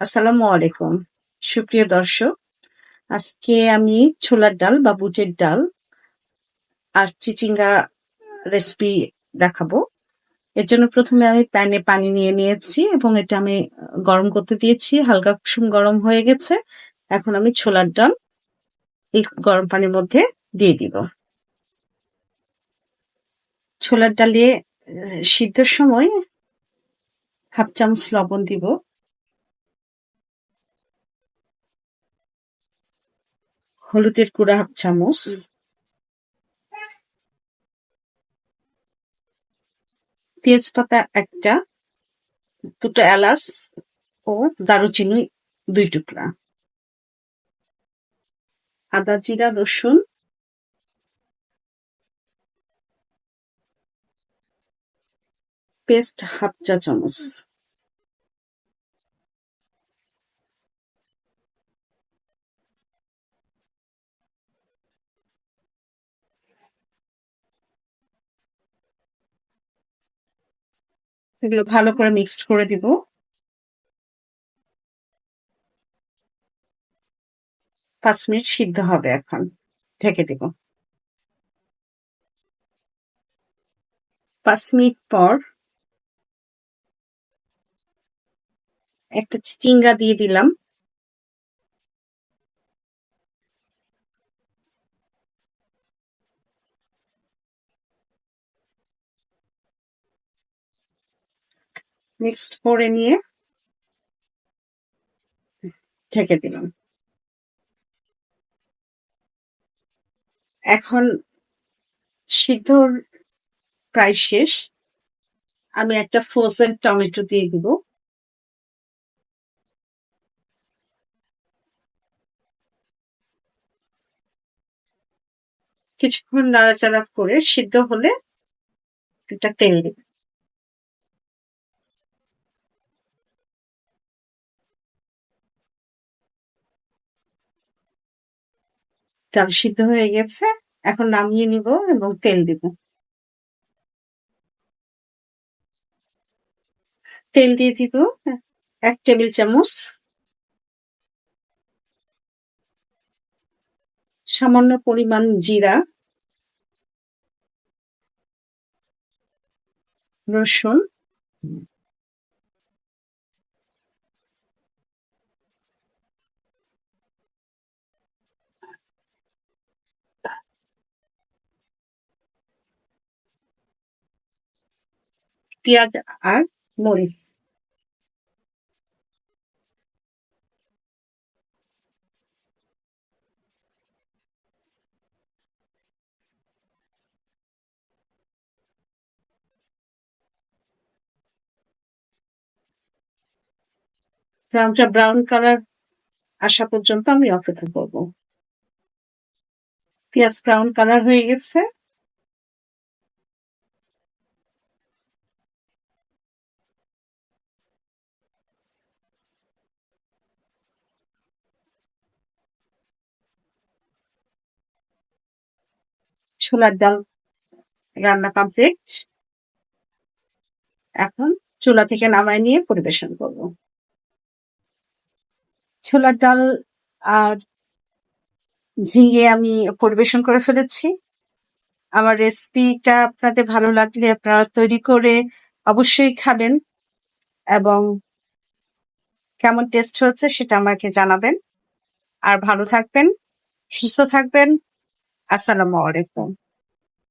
আসসালামু আলাইকুম। সুপ্রিয় দর্শক, আজকে আমি ছোলার ডাল বা বুটের ডাল আর চিচিঙ্গা রেসিপি দেখাবো। এর জন্য প্রথমে আমি প্যানে পানি নিয়ে নিয়েছি এবং এটা আমি গরম করতে দিয়েছি। হালকা কুসুম গরম হয়ে গেছে। এখন আমি ছোলার ডাল এই গরম পানির মধ্যে দিয়ে দিব। ছোলার ডালে সিদ্ধর সময় হাফ চামচ লবণ দিব, হলুদের গুঁড়া হাফ চামচ, তেজপাতা একটা, দুটো এলাচ ও দারুচিনি 2 টুকরা, আদা জিরা রসুন পেস্ট হাফ চা চামচ। এগুলো ভালো করে মিক্সড করে দিব। 5 মিনিট সিদ্ধ হবে এখন। ঢেকে দিব। 5 মিনিট পর একটা চিচিঙ্গা দিয়ে দিলাম। মিক্সড করে নিয়ে ঢেকে দিলাম। এখন সিদ্ধর প্রায় শেষ। আমি একটা ফ্রোজেন টমেটো দিয়ে দিব। কিছুক্ষণ নাড়াচাড়া করে সিদ্ধ হলে একটা তেল দিব। ডাল সিদ্ধ হয়ে গেছে। এখন নামিয়ে নিব এবং তেল দিব। তেল দিয়ে দিব 1 টেবিল চামচ, সামান্য পরিমাণ জিরা, রসুন, পেঁয়াজ আর মরিচ। ব্রাউনটা ব্রাউন কালার আসা পর্যন্ত আমি অপেক্ষা করব। পেঁয়াজ ব্রাউন কালার হয়ে গেছে। ছোলার ডাল রান্না কমপ্লিট। এখন চুলা থেকে নামায় নিয়ে পরিবেশন করব। ছোলার ডাল আর ঝিঙে আমি পরিবেশন করে ফেলেছি। আমার রেসিপিটা আপনাদের ভালো লাগলে আপনারা তৈরি করে অবশ্যই খাবেন এবং কেমন টেস্ট হচ্ছে সেটা আমাকে জানাবেন। আর ভালো থাকবেন, সুস্থ থাকবেন। আসসালামু আলাইকুম।